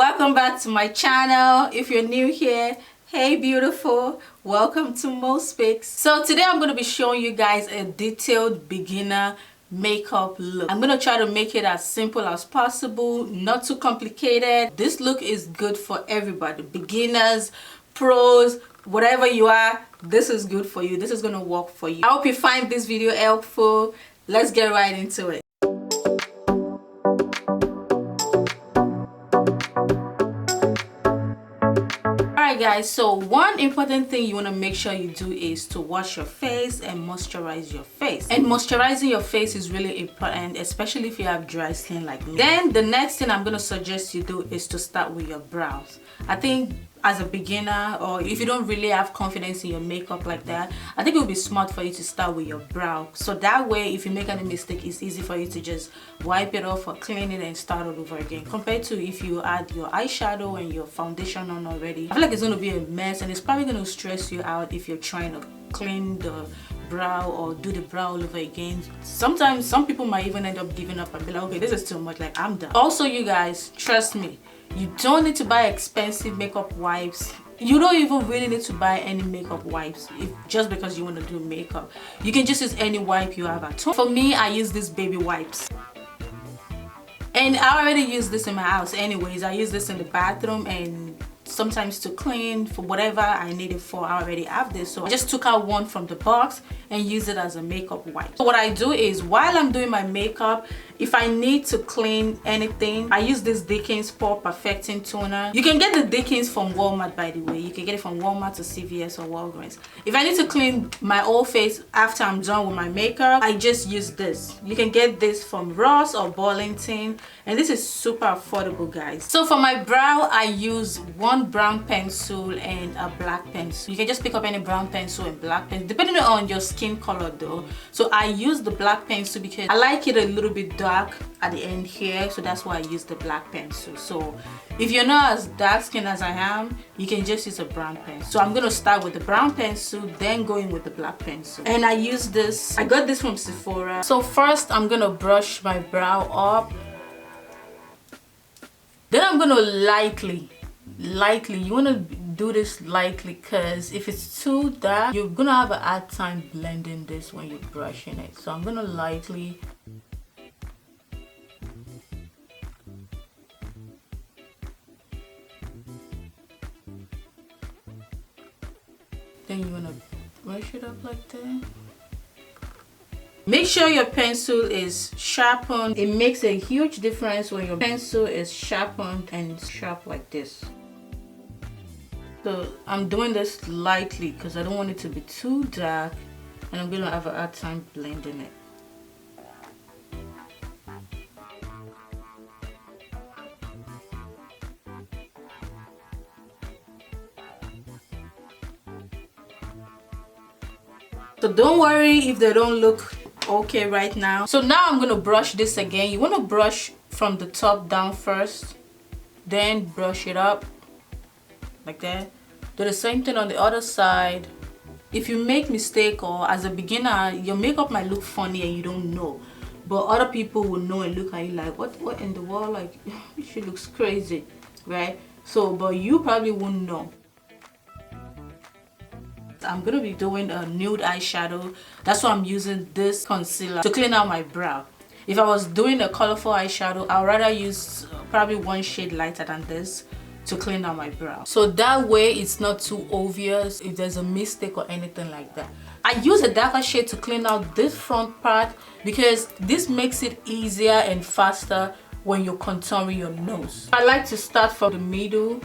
welcome back to my channel. If you're new here, hey beautiful, welcome to Most Pics. So today I'm going to be showing you guys a detailed beginner makeup look. I'm going to try to make it as simple as possible, not too complicated. This look is good for everybody, beginners, pros, whatever you are. This is good for you. This is going to work for you. I hope you find this video helpful. Let's get right into it. Alright guys, so one important thing you want to make sure you do is to wash your face and moisturize your face. And moisturizing your face is really important, especially if you have dry skin like me. Then the next thing I'm going to suggest you do is to start with your brows. I think as a beginner, or if you don't really have confidence in your makeup like that, I think it would be smart for you to start with your brow. So that way, if you make any mistake, it's easy for you to just wipe it off or clean it and start all over again. Compared to if you add your eyeshadow and your foundation on already, I feel like it's going to be a mess and it's probably going to stress you out if you're trying to clean the brow or do the brow all over again. Sometimes some people might even end up giving up and be like, okay, this is too much, like I'm done. Also, you guys, trust me, you don't need to buy expensive makeup wipes. You don't even really need to buy any makeup wipes just because you want to do makeup. You can just use any wipe you have at home. For me, I use these baby wipes. And I already use this in my house anyways. I use this in the bathroom and sometimes to clean for whatever I need it for. I already have this, so I just took out one from the box and use it as a makeup wipe. So what I do is while I'm doing my makeup, if I need to clean anything, I use this Dickens Pore Perfecting Toner. You can get the Dickens from Walmart, by the way. You can get it from Walmart to CVS or Walgreens. If I need to clean my whole face after I'm done with my makeup, I just use this. You can get this from Ross or Burlington, and this is super affordable, guys. So for my brow, I use one brown pencil and a black pencil. You can just pick up any brown pencil and black pencil depending on your skin color though. So I use the black pencil because I like it a little bit dark at the end here, so that's why I use the black pencil. So if you're not as dark skinned as I am, you can just use a brown pencil. So I'm gonna start with the brown pencil, then go in with the black pencil. And I use this, I got this from Sephora. So first I'm gonna brush my brow up, then I'm gonna lightly, you want to do this lightly, because if it's too dark, you're gonna have a hard time blending this when you're brushing it. So I'm gonna lightly, then you want to brush it up like that. Make sure your pencil is sharpened. It makes a huge difference when your pencil is sharpened and sharp like this. So I'm doing this lightly because I don't want it to be too dark and I'm gonna have a hard time blending it. So don't worry if they don't look okay right now. So now I'm gonna brush this again. You want to brush from the top down first, then brush it up like that. Do the same thing on the other side. If you make mistake, or as a beginner, your makeup might look funny and you don't know, but other people will know and look at you like, what in the world, like she looks crazy, right? So but you probably won't know. I'm gonna be doing a nude eyeshadow. That's why I'm using this concealer to clean out my brow. If I was doing a colorful eyeshadow, I'd rather use probably one shade lighter than this to clean out my brow. So that way it's not too obvious if there's a mistake or anything like that. I use a darker shade to clean out this front part because this makes it easier and faster when you're contouring your nose. I like to start from the middle.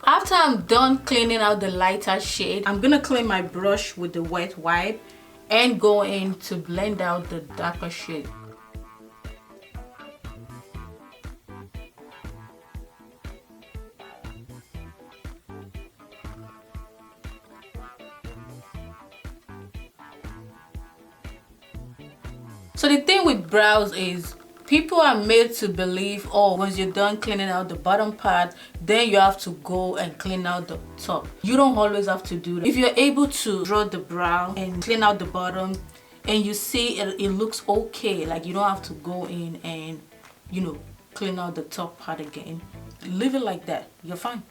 After I'm done cleaning out the lighter shade, I'm gonna clean my brush with the wet wipe and go in to blend out the darker shade. So the thing with brows is people are made to believe, oh, once you're done cleaning out the bottom part, then you have to go and clean out the top. You don't always have to do that. If you're able to draw the brow and clean out the bottom and you see it looks okay, like you don't have to go in and, you know, clean out the top part again, leave it like that, you're fine.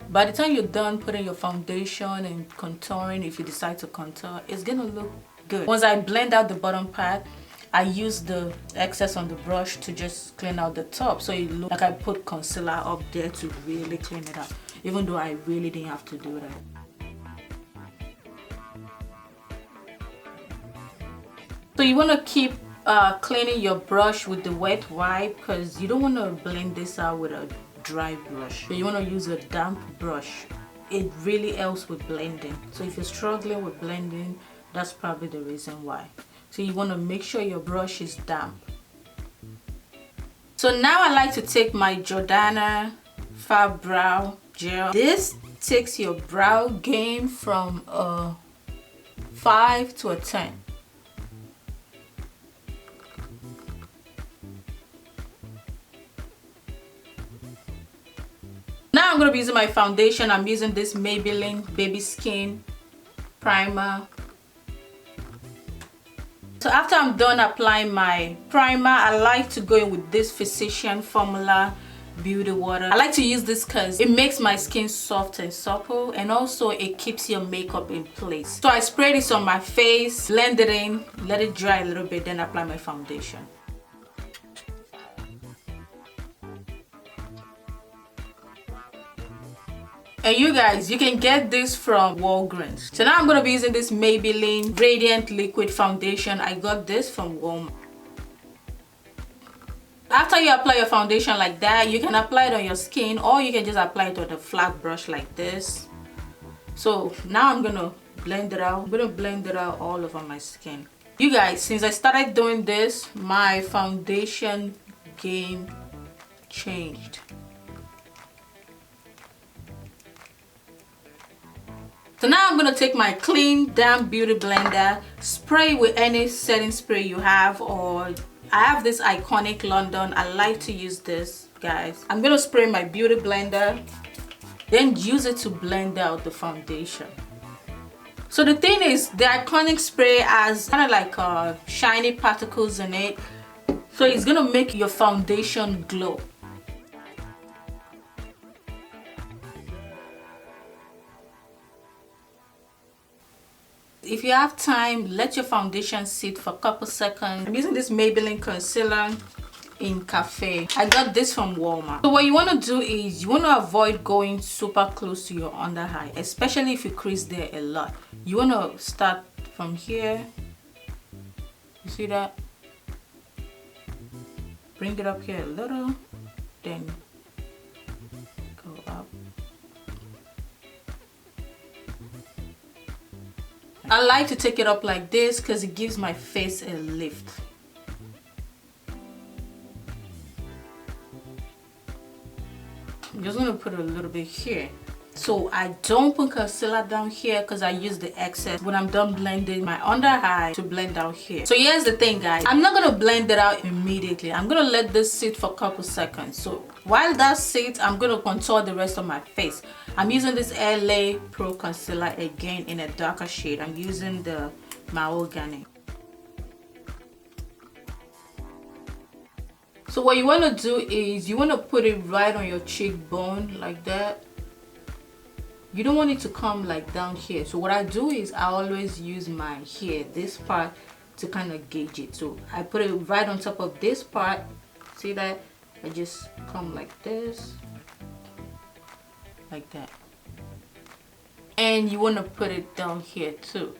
By the time you're done putting your foundation and contouring, if you decide to contour, it's gonna look good. Once I blend out the bottom part, I use the excess on the brush to just clean out the top, so it looks like I put concealer up there to really clean it up, even though I really didn't have to do that. So you want to keep cleaning your brush with the wet wipe, because you don't want to blend this out with a dry brush. So you want to use a damp brush. It really helps with blending. So if you're struggling with blending, that's probably the reason why. So you want to make sure your brush is damp. So now I like to take my Jordana Fab Brow Gel. This takes your brow game from a 5 to a 10. Now I'm going to be using my foundation. I'm using this Maybelline Baby Skin Primer. So after I'm done applying my primer, I like to go in with this Physician Formula Beauty Water. I like to use this because it makes my skin soft and supple, and also it keeps your makeup in place. So I spray this on my face, blend it in, let it dry a little bit, then apply my foundation. And you guys, you can get this from Walgreens. So now I'm going to be using this Maybelline Radiant Liquid Foundation. I got this from Walmart. After you apply your foundation like that, you can apply it on your skin, or you can just apply it on a flat brush like this. So now I'm going to blend it out. I'm going to blend it out all over my skin. You guys, since I started doing this, my foundation game changed. So now I'm going to take my clean damp beauty blender, spray with any setting spray you have, or I have this Iconic London. I like to use this, guys. I'm going to spray my beauty blender, then use it to blend out the foundation. So the thing is, the Iconic spray has kind of like shiny particles in it, so it's going to make your foundation glow. If you have time, let your foundation sit for a couple seconds. I'm using this Maybelline concealer in Cafe. I got this from Walmart. So what you want to do is you want to avoid going super close to your under eye, especially if you crease there a lot. You want to start from here. You see that? Bring it up here a little, then go up. I like to take it up like this because it gives my face a lift. I'm just going to put a little bit here. So I don't put concealer down here because I use the excess when I'm done blending my under eye to blend out here. So here's the thing, guys. I'm not going to blend it out immediately. I'm going to let this sit for a couple seconds. So while that sits, I'm going to contour the rest of my face. I'm using this LA Pro Concealer again in a darker shade. I'm using the Mahogany. So what you want to do is you want to put it right on your cheekbone like that. You don't want it to come like down here. So what I do is I always use my hair, this part, to kind of gauge it. So I put it right on top of this part. See that? I just come like this, like that. And you want to put it down here too.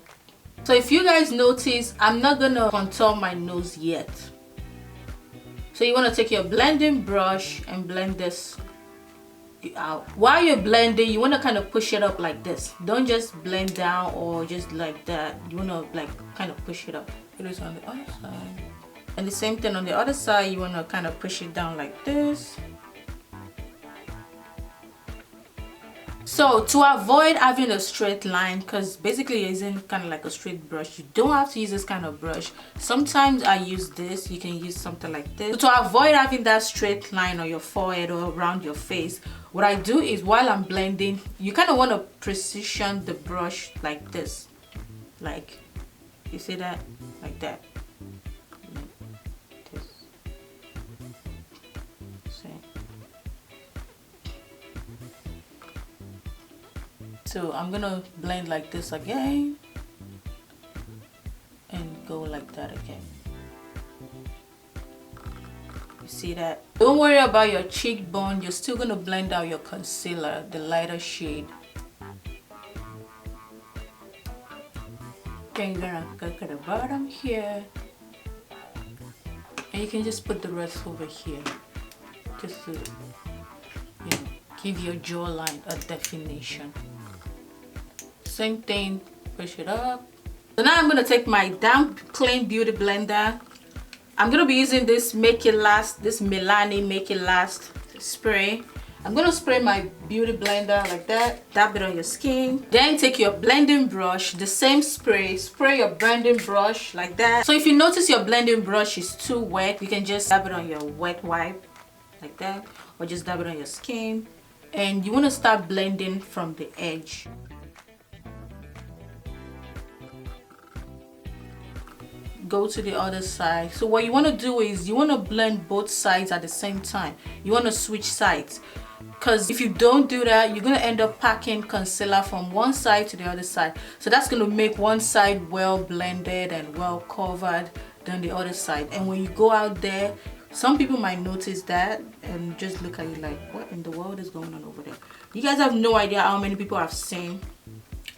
So if you guys notice, I'm not gonna contour my nose yet. So you want to take your blending brush and blend this out. While you're blending, you want to kind of push it up like this. Don't just blend down or just like that. You want to like kind of push it up. It is on the other side. And the same thing on the other side, you want to kind of push it down like this. So to avoid having a straight line, because basically you're using kind of like a straight brush, you don't have to use this kind of brush. Sometimes I use this, you can use something like this. So to avoid having that straight line on your forehead or around your face, what I do is while I'm blending, you kind of want to precision the brush like this. Like, you see that? Like that. So I'm gonna blend like this again and go like that again. You see that? Don't worry about your cheekbone, you're still gonna blend out your concealer, the lighter shade. Then you're gonna go to the bottom here, and you can just put the rest over here, just to, you know, give your jawline a definition. Same thing, push it up. So now I'm gonna take my damp clean beauty blender. I'm gonna be using this Make It Last, this Maybelline Make It Last spray. I'm gonna spray my beauty blender like that, dab it on your skin. Then take your blending brush, the same spray, spray your blending brush like that. So if you notice your blending brush is too wet, you can just dab it on your wet wipe like that, or just dab it on your skin. And you wanna start blending from the edge. Go to the other side. So what you want to do is you want to blend both sides at the same time. You want to switch sides, because if you don't do that, you're going to end up packing concealer from one side to the other side. So that's going to make one side well blended and well covered than the other side. And when you go out there, some people might notice that and just look at you like, what in the world is going on over there? You guys have no idea how many people I've seen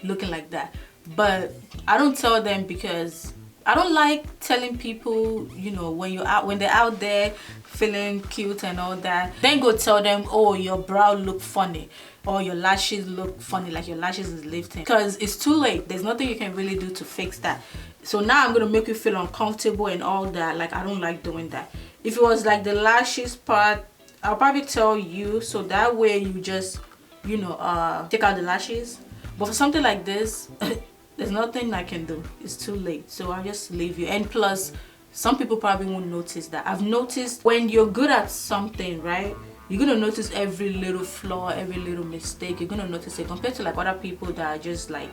looking like that. But I don't tell them, because I don't like telling people, you know, when they're out there feeling cute and all that, then go tell them, oh, your brow look funny or your lashes look funny, like your lashes is lifting, because it's too late. There's nothing you can really do to fix that. So now I'm gonna make you feel uncomfortable and all that. Like, I don't like doing that. If it was like the lashes part, I'll probably tell you, so that way you just, you know, take out the lashes. But for something like this, there's nothing I can do. It's too late. So I'll just leave you. And plus, some people probably won't notice that. I've noticed when you're good at something, right? You're gonna notice every little flaw, every little mistake. You're gonna notice it, compared to like other people that are just like,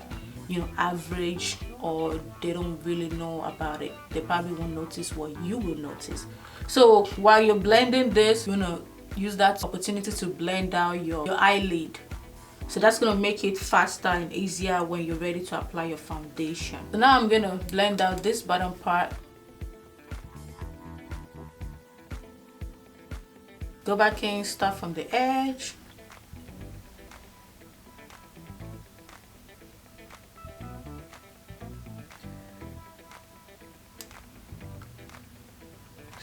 you know, average, or they don't really know about it. They probably won't notice what you will notice. So while you're blending this, you're gonna use that opportunity to blend out your eyelid. So that's gonna make it faster and easier when you're ready to apply your foundation. So now I'm gonna blend out this bottom part. Go back in, start from the edge.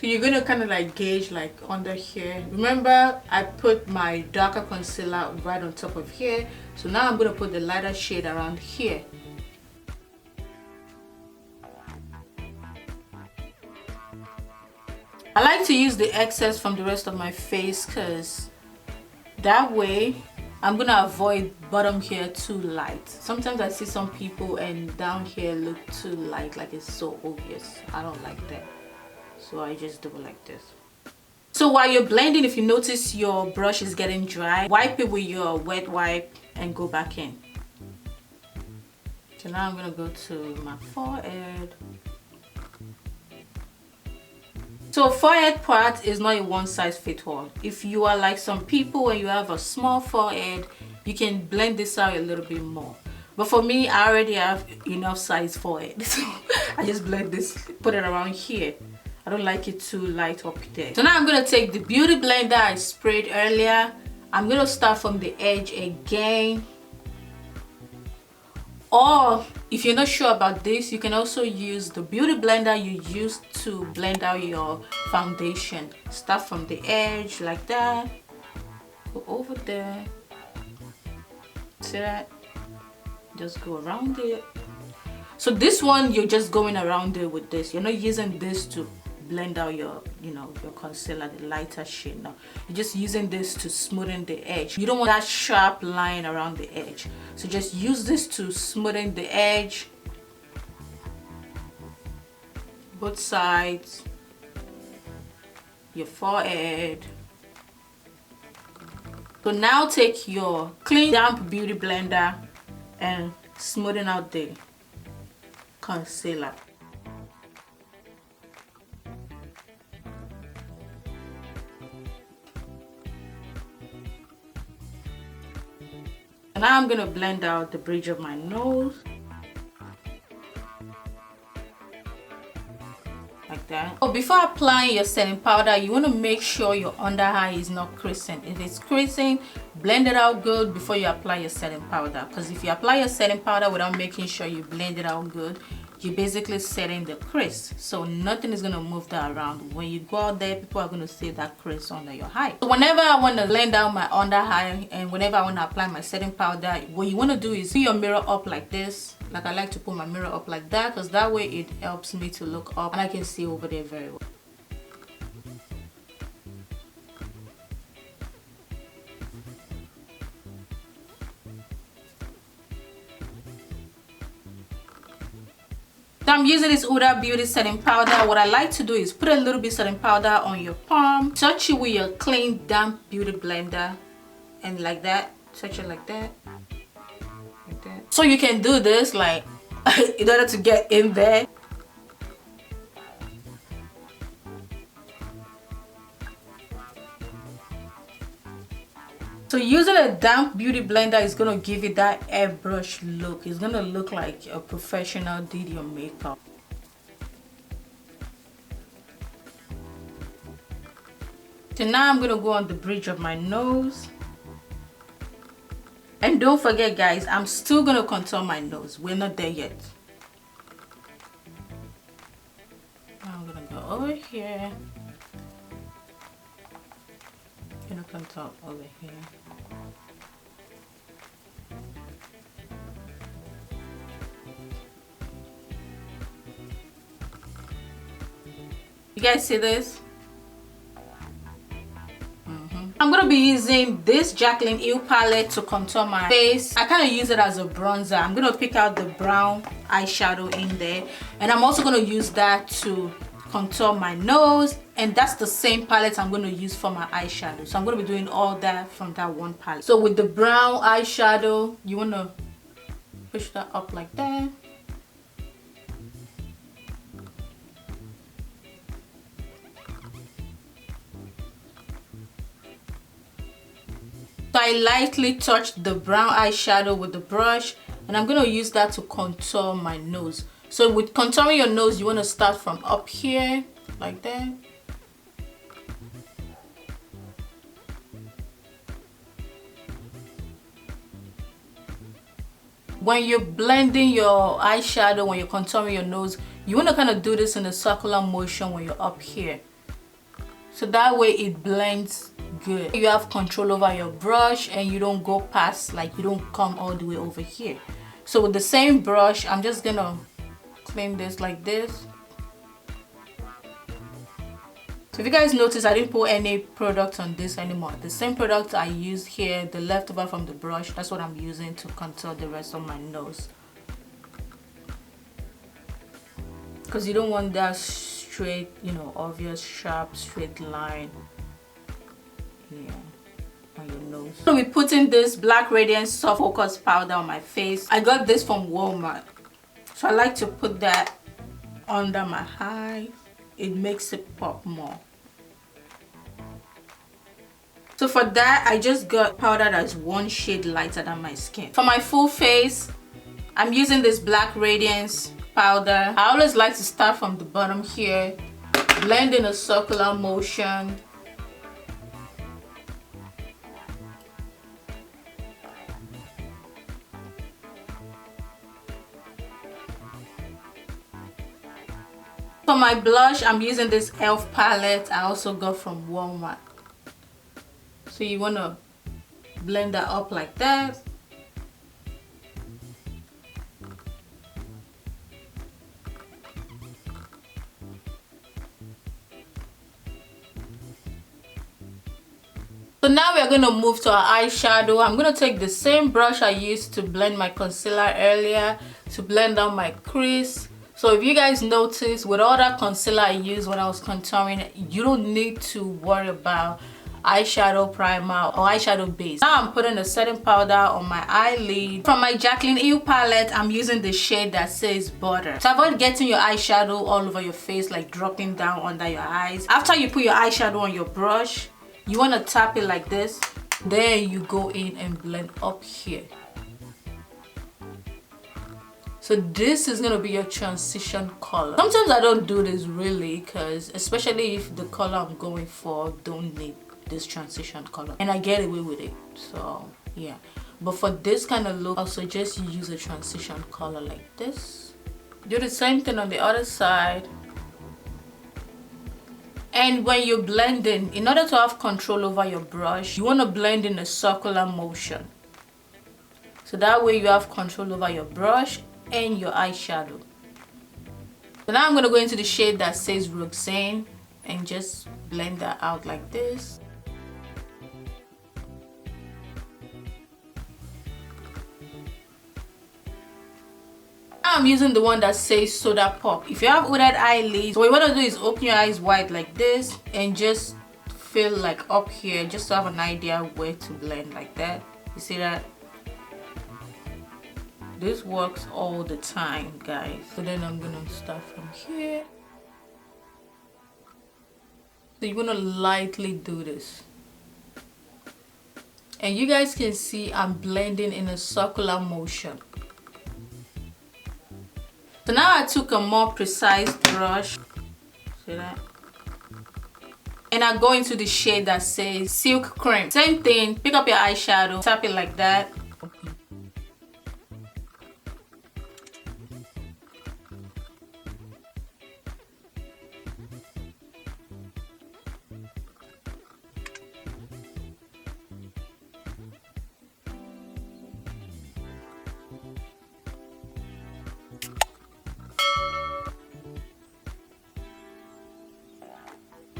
So you're gonna kind of like gauge like under here. Remember, I put my darker concealer right on top of here. So now I'm gonna put the lighter shade around here. I like to use the excess from the rest of my face, because that way I'm gonna avoid bottom here too light. Sometimes I see some people and down here look too light, like it's so obvious. I don't like that. So I just do it like this. So while you're blending, if you notice your brush is getting dry, wipe it with your wet wipe and go back in. So now I'm gonna go to my forehead. So forehead part is not a one size fits all. If you are like some people and you have a small forehead, you can blend this out a little bit more. But for me, I already have enough size forehead, so I just blend this, put it around here. I don't like it too light up there. So now I'm gonna take the beauty blender I sprayed earlier. I'm gonna start from the edge again. Or if you're not sure about this, you can also use the beauty blender you used to blend out your foundation. Start from the edge like that. Go over there. See that? Just go around it. So this one, you're just going around it with this. You're not using this to blend out your, your concealer, the lighter shade. Now you're just using this to smoothen the edge. You don't want that sharp line around the edge, so just use this to smoothen the edge, both sides, your forehead. So now take your clean damp beauty blender and smoothen out the concealer. Now I'm gonna blend out the bridge of my nose like that. Oh, before applying your setting powder, you want to make sure your under eye is not creasing. If it's creasing, blend it out good before you apply your setting powder, because if you apply your setting powder without making sure you blend it out good, you're basically setting the crease, so nothing is going to move that around. When you go out there, people are going to see that crease under your eye. So whenever I want to blend out my under eye and whenever I want to apply my setting powder, what you want to do is put your mirror up like this. Like I like to put my mirror up like that, because that way it helps me to look up and I can see over there very well. So I'm using this Huda Beauty setting powder. What I like to do is put a little bit setting powder on your palm, touch it with your clean damp beauty blender, and like that, touch it like that, like that. So you can do this like in order to get in there. So using a damp beauty blender is going to give you that airbrush look. It's going to look like a professional did your makeup. So now I'm going to go on the bridge of my nose. And don't forget guys, I'm still going to contour my nose. We're not there yet. Now I'm going to go over here. I'm going to contour over here. You guys see this? I'm gonna be using this Jaclyn Hill palette to contour my face. I kind of use it as a bronzer. I'm gonna pick out the brown eyeshadow in there, and I'm also gonna use that to contour my nose, and that's the same palette I'm going to use for my eyeshadow. So I'm going to be doing all that from that one palette. So with the brown eyeshadow, you want to push that up like that. So I lightly touched the brown eyeshadow with the brush, and I'm going to use that to contour my nose. So with contouring your nose, you want to start from up here like that. When you're blending your eyeshadow, when you're contouring your nose, you want to kind of do this in a circular motion when you're up here. So that way it blends good. You have control over your brush and you don't go past, like you don't come all the way over here. So with the same brush, I'm just gonna clean this like this. So if you guys notice, I didn't put any product on this anymore. The same product I used here, the leftover from the brush, that's what I'm using to contour the rest of my nose. Because you don't want that straight, you know, obvious sharp straight line here on your nose. So we're putting this Black Radiance Soft Focus powder on my face. I got this from Walmart. So I like to put that under my eye. It makes it pop more. So for that, I just got powder that's one shade lighter than my skin. For my full face, I'm using this Black Radiance powder. I always like to start from the bottom here, blend in a circular motion. For my blush, I'm using this e.l.f. palette I also got from Walmart. So you want to blend that up like that. So now we're going to move to our eyeshadow. I'm going to take the same brush I used to blend my concealer earlier to blend out my crease. So if you guys notice, with all that concealer I used when I was contouring, you don't need to worry about eyeshadow primer or eyeshadow base. Now I'm putting a setting powder on my eyelid. From my Jaclyn Hill palette, I'm using the shade that says Butter. To avoid getting your eyeshadow all over your face, like dropping down under your eyes. After you put your eyeshadow on your brush, you want to tap it like this, then you go in and blend up here. So this is going to be your transition color. Sometimes I don't do this really, because especially if the color I'm going for don't need this transition color, and I get away with it. So yeah, but for this kind of look, I'll suggest you use a transition color like this. Do the same thing on the other side. And when you're blending, in order to have control over your brush, you want to blend in a circular motion. So that way you have control over your brush and your eyeshadow. So now I'm going to go into the shade that says Roxanne and just blend that out like this. I'm using the one that says Soda Pop. If you have hooded eyelids, what you want to do is open your eyes wide like this and just feel like up here, just to have an idea where to blend like that. You see that? This works all the time, guys. So then I'm gonna start from here. So you're gonna lightly do this. And you guys can see I'm blending in a circular motion. So now I took a more precise brush, see that? And I go into the shade that says Silk Cream. Same thing, pick up your eyeshadow, tap it like that.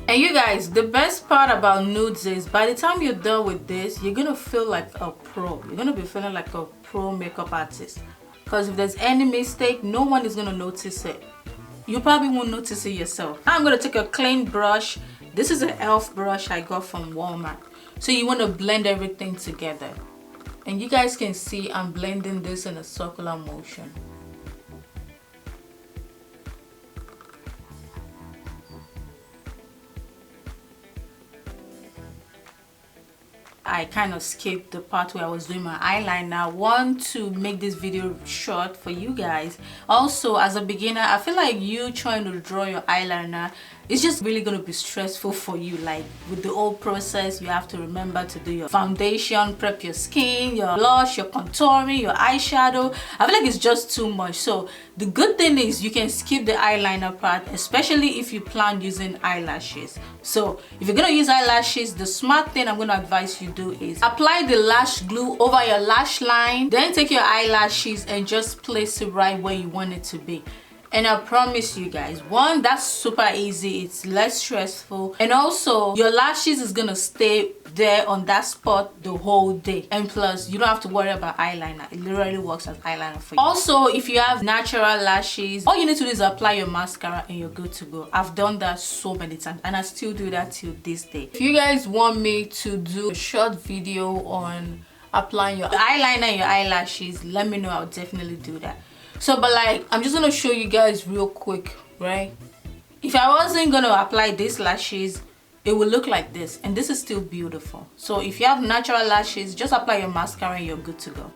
And you guys, the best part about nudes is by the time you're done with this, you're gonna feel like a pro. You're gonna be feeling like a pro makeup artist. Because if there's any mistake, no one is gonna notice it. You probably won't notice it yourself. Now I'm gonna take a clean brush. This is an e.l.f. brush I got from Walmart. So you wanna blend everything together. And you guys can see I'm blending this in a circular motion. I kind of skipped the part where I was doing my eyeliner. I want to make this video short for you guys. Also, as a beginner, I feel like you trying to draw your eyeliner, it's just really going to be stressful for you. Like with the whole process, you have to remember to do your foundation, prep your skin, your blush, your contouring, your eyeshadow. I feel like it's just too much. So the good thing is you can skip the eyeliner part, especially if you plan using eyelashes. So if you're going to use eyelashes, the smart thing I'm going to advise you do is apply the lash glue over your lash line, then take your eyelashes and just place it right where you want it to be. And I promise you guys, one, that's super easy, it's less stressful, and also your lashes is gonna stay there on that spot the whole day. And plus, you don't have to worry about eyeliner. It literally works as eyeliner for you. Also, if you have natural lashes, all you need to do is apply your mascara and you're good to go. I've done that so many times and I still do that till this day. If you guys want me to do a short video on applying your eyeliner and your eyelashes, let me know. I'll definitely do that. So, but like, I'm just gonna show you guys real quick, right? If I wasn't gonna apply these lashes, it will look like this, and this is still beautiful. So if you have natural lashes, just apply your mascara and you're good to go.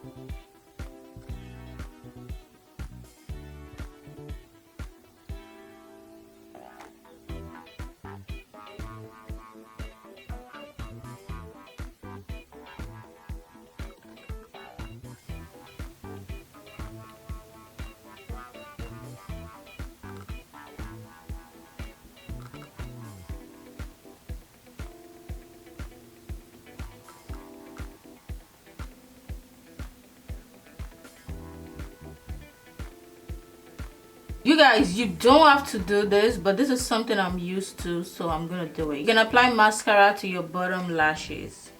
You guys, you don't have to do this, but this is something I'm used to, so I'm gonna do it. You can apply mascara to your bottom lashes.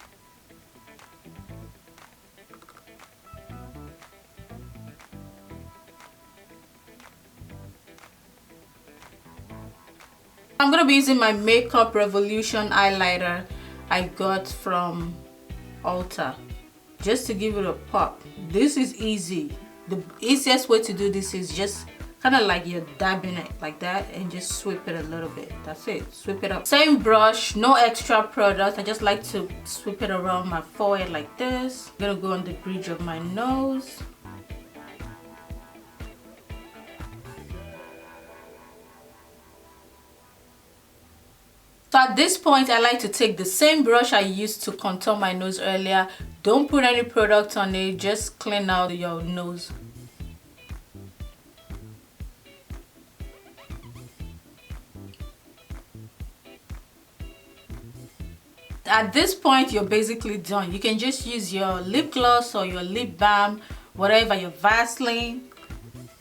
I'm gonna be using my Makeup Revolution highlighter I got from Ulta, just to give it a pop. This is easy. The easiest way to do this is just kind of like you're dabbing it like that and just sweep it a little bit. That's it. Sweep it up. Same brush, no extra product. I just like to sweep it around my forehead like this. I'm gonna go on the bridge of my nose. So at this point, I like to take the same brush I used to contour my nose earlier. Don't put any product on it, just clean out your nose. At this point, you're basically done. You can just use your lip gloss or your lip balm, whatever, your Vaseline,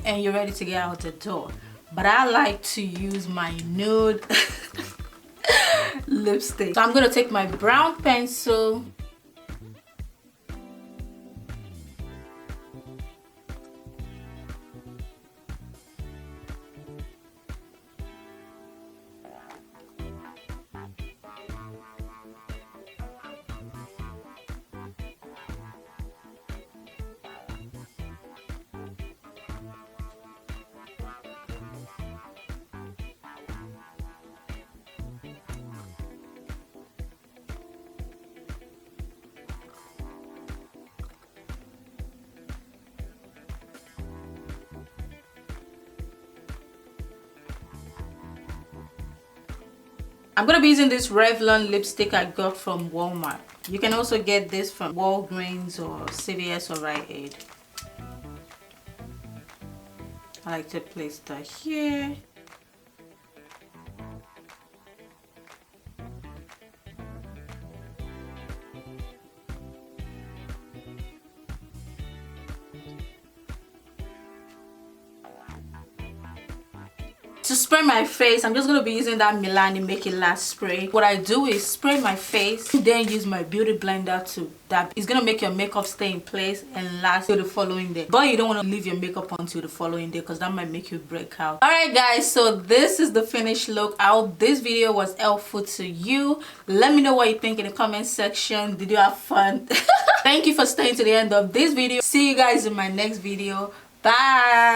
and you're ready to get out the door. But I like to use my nude lipstick. So I'm gonna take my brown pencil. I'm gonna be using this Revlon lipstick I got from Walmart. You can also get this from Walgreens or CVS or Rite Aid. I like to place that here. To spray my face, I'm just going to be using that Milani Make It Last spray. What I do is spray my face, then use my beauty blender to dab. It's going to make your makeup stay in place and last till the following day. But you don't want to leave your makeup until the following day because that might make you break out. Alright guys, so this is the finished look. I hope this video was helpful to you. Let me know what you think in the comment section. Did you have fun? Thank you for staying to the end of this video. See you guys in my next video. Bye!